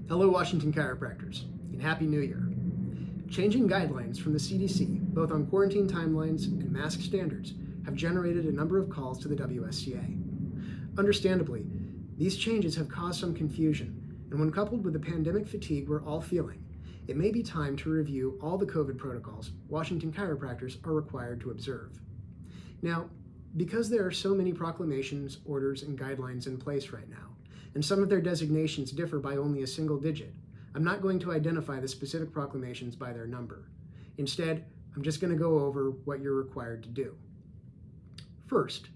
Hello, Washington Chiropractors, and Happy New Year. Changing guidelines from the CDC, both on quarantine timelines and mask standards, have generated a number of calls to the WSCA. Understandably, these changes have caused some confusion, and when coupled with the pandemic fatigue we're all feeling, it may be time to review all the COVID protocols Washington chiropractors are required to observe. Now, because there are so many proclamations, orders, and guidelines in place right now, and some of their designations differ by only a single digit, I'm not going to identify the specific proclamations by their number. Instead, I'm just going to go over what you're required to do. First,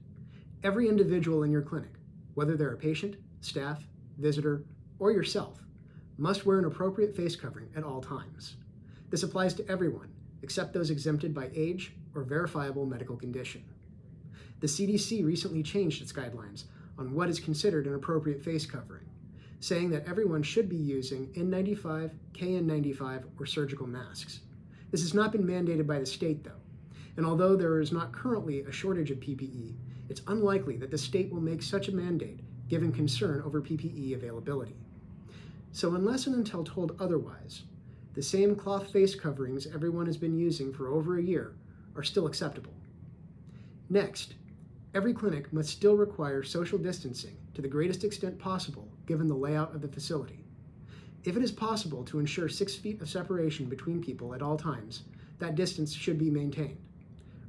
every individual in your clinic, whether they're a patient, staff, visitor, or yourself, must wear an appropriate face covering at all times. This applies to everyone, except those exempted by age or verifiable medical condition. The CDC recently changed its guidelines on what is considered an appropriate face covering, saying that everyone should be using N95, KN95, or surgical masks. This has not been mandated by the state, though, and although there is not currently a shortage of PPE, it's unlikely that the state will make such a mandate given concern over PPE availability. So unless and until told otherwise, the same cloth face coverings everyone has been using for over a year are still acceptable. Next, every clinic must still require social distancing to the greatest extent possible given the layout of the facility. If it is possible to ensure 6 feet of separation between people at all times, that distance should be maintained.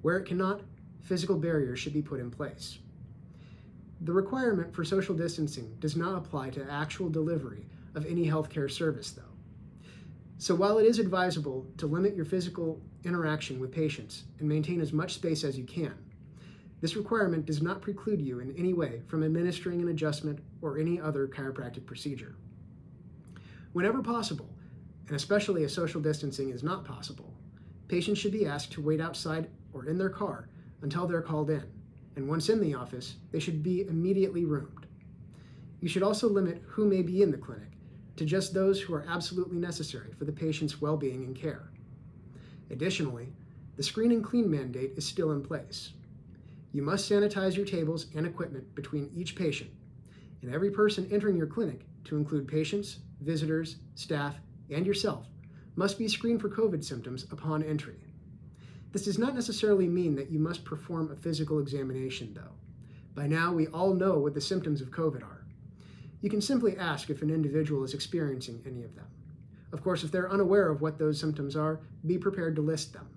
Where it cannot, physical barriers should be put in place. The requirement for social distancing does not apply to actual delivery of any healthcare service, though. So while it is advisable to limit your physical interaction with patients and maintain as much space as you can, this requirement does not preclude you in any way from administering an adjustment or any other chiropractic procedure. Whenever possible, and especially if social distancing is not possible, patients should be asked to wait outside or in their car until they're called in, and once in the office, they should be immediately roomed. You should also limit who may be in the clinic to just those who are absolutely necessary for the patient's well-being and care. Additionally, the screen and clean mandate is still in place. You must sanitize your tables and equipment between each patient, and every person entering your clinic, to include patients, visitors, staff, and yourself, must be screened for COVID symptoms upon entry. This does not necessarily mean that you must perform a physical examination, though. By now, we all know what the symptoms of COVID are. You can simply ask if an individual is experiencing any of them. Of course, if they're unaware of what those symptoms are, be prepared to list them.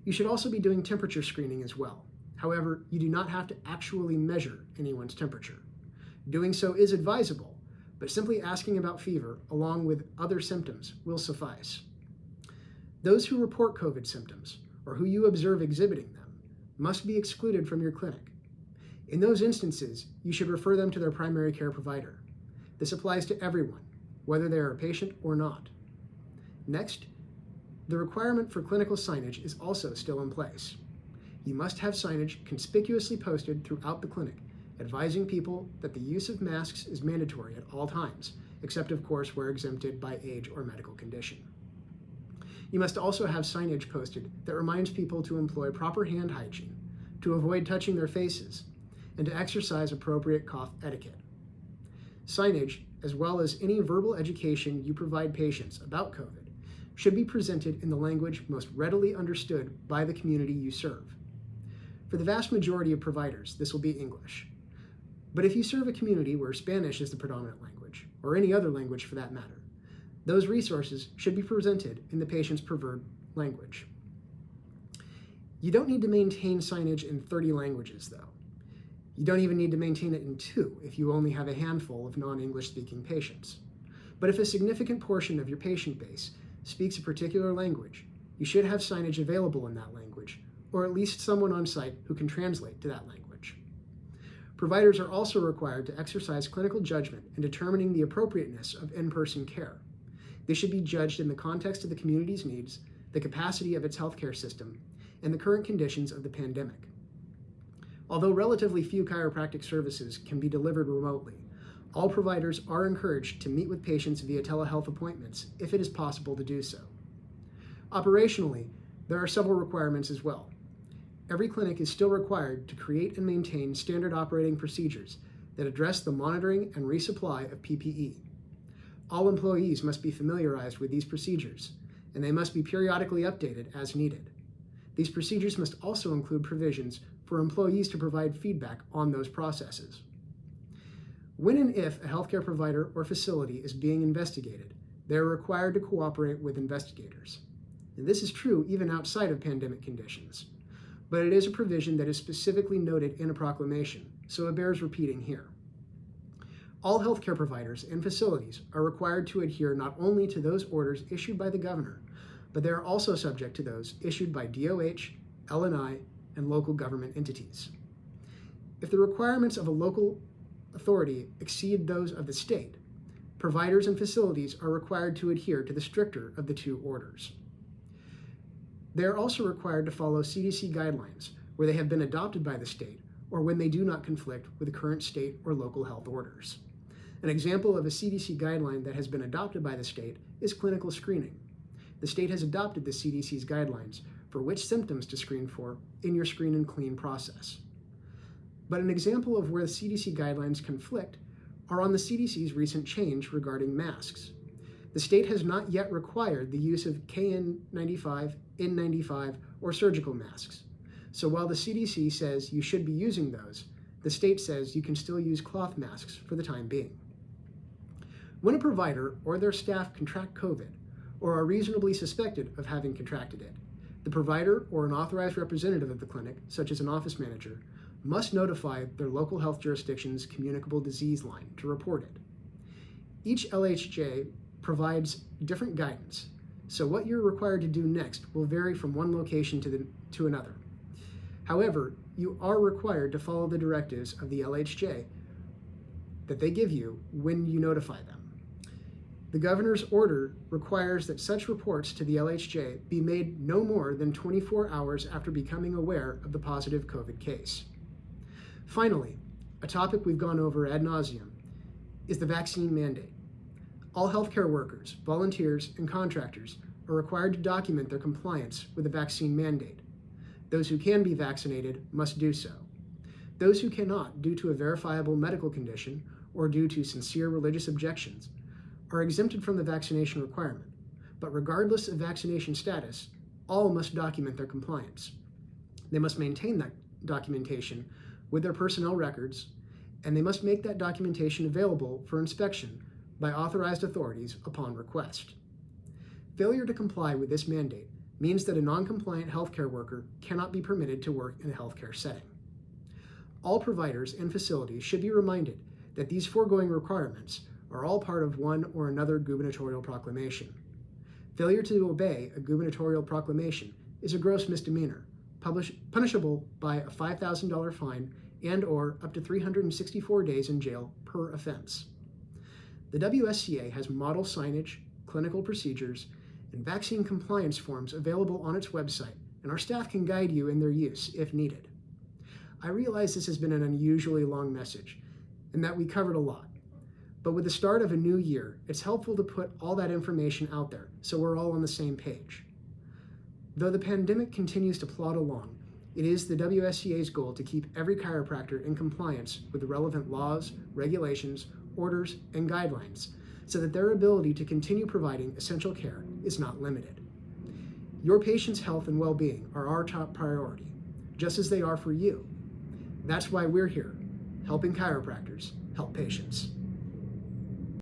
You should also be doing temperature screening as well. However, you do not have to actually measure anyone's temperature. Doing so is advisable, but simply asking about fever along with other symptoms will suffice. Those who report COVID symptoms, or who you observe exhibiting them, must be excluded from your clinic. In those instances, you should refer them to their primary care provider. This applies to everyone, whether they are a patient or not. Next, the requirement for clinical signage is also still in place. You must have signage conspicuously posted throughout the clinic, advising people that the use of masks is mandatory at all times, except of course where exempted by age or medical condition. You must also have signage posted that reminds people to employ proper hand hygiene, to avoid touching their faces, and to exercise appropriate cough etiquette. Signage, as well as any verbal education you provide patients about COVID, should be presented in the language most readily understood by the community you serve. For the vast majority of providers, this will be English. But if you serve a community where Spanish is the predominant language, or any other language for that matter, those resources should be presented in the patient's preferred language. You don't need to maintain signage in 30 languages, though. You don't even need to maintain it in 2 if you only have a handful of non-English speaking patients. But if a significant portion of your patient base speaks a particular language, you should have signage available in that language, or at least someone on site who can translate to that language. Providers are also required to exercise clinical judgment in determining the appropriateness of in-person care. This should be judged in the context of the community's needs, the capacity of its healthcare system, and the current conditions of the pandemic. Although relatively few chiropractic services can be delivered remotely, all providers are encouraged to meet with patients via telehealth appointments if it is possible to do so. Operationally, there are several requirements as well. Every clinic is still required to create and maintain standard operating procedures that address the monitoring and resupply of PPE. All employees must be familiarized with these procedures, and they must be periodically updated as needed. These procedures must also include provisions for employees to provide feedback on those processes. When and if a healthcare provider or facility is being investigated, they are required to cooperate with investigators. And this is true even outside of pandemic conditions, but it is a provision that is specifically noted in a proclamation, so it bears repeating here. All healthcare providers and facilities are required to adhere not only to those orders issued by the governor, but they are also subject to those issued by DOH, L&I, and local government entities. If the requirements of a local authority exceed those of the state, providers and facilities are required to adhere to the stricter of the two orders. They are also required to follow CDC guidelines where they have been adopted by the state or when they do not conflict with the current state or local health orders. An example of a CDC guideline that has been adopted by the state is clinical screening. The state has adopted the CDC's guidelines for which symptoms to screen for in your screen and clean process. But an example of where the CDC guidelines conflict are on the CDC's recent change regarding masks. The state has not yet required the use of KN95, N95, or surgical masks. So while the CDC says you should be using those, the state says you can still use cloth masks for the time being. When a provider or their staff contract COVID, or are reasonably suspected of having contracted it, the provider or an authorized representative of the clinic, such as an office manager, must notify their local health jurisdiction's communicable disease line to report it. Each LHJ provides different guidance, so what you're required to do next will vary from one location to another. However, you are required to follow the directives of the LHJ that they give you when you notify them. The governor's order requires that such reports to the LHJ be made no more than 24 hours after becoming aware of the positive COVID case. Finally, a topic we've gone over ad nauseum is the vaccine mandate. All healthcare workers, volunteers, and contractors are required to document their compliance with the vaccine mandate. Those who can be vaccinated must do so. Those who cannot, due to a verifiable medical condition or due to sincere religious objections, are exempted from the vaccination requirement. But regardless of vaccination status, all must document their compliance. They must maintain that documentation with their personnel records, and they must make that documentation available for inspection by authorized authorities upon request. Failure to comply with this mandate means that a non-compliant healthcare worker cannot be permitted to work in a healthcare setting. All providers and facilities should be reminded that these foregoing requirements are all part of one or another gubernatorial proclamation. Failure to obey a gubernatorial proclamation is a gross misdemeanor, punishable by a $5,000 fine and/or up to 364 days in jail per offense. The WSCA has model signage, clinical procedures, and vaccine compliance forms available on its website, and our staff can guide you in their use if needed. I realize this has been an unusually long message, and that we covered a lot. But with the start of a new year, it's helpful to put all that information out there so we're all on the same page. Though the pandemic continues to plod along, it is the WSCA's goal to keep every chiropractor in compliance with the relevant laws, regulations, orders, and guidelines so that their ability to continue providing essential care is not limited. Your patients' health and well-being are our top priority, just as they are for you. That's why we're here, helping chiropractors help patients.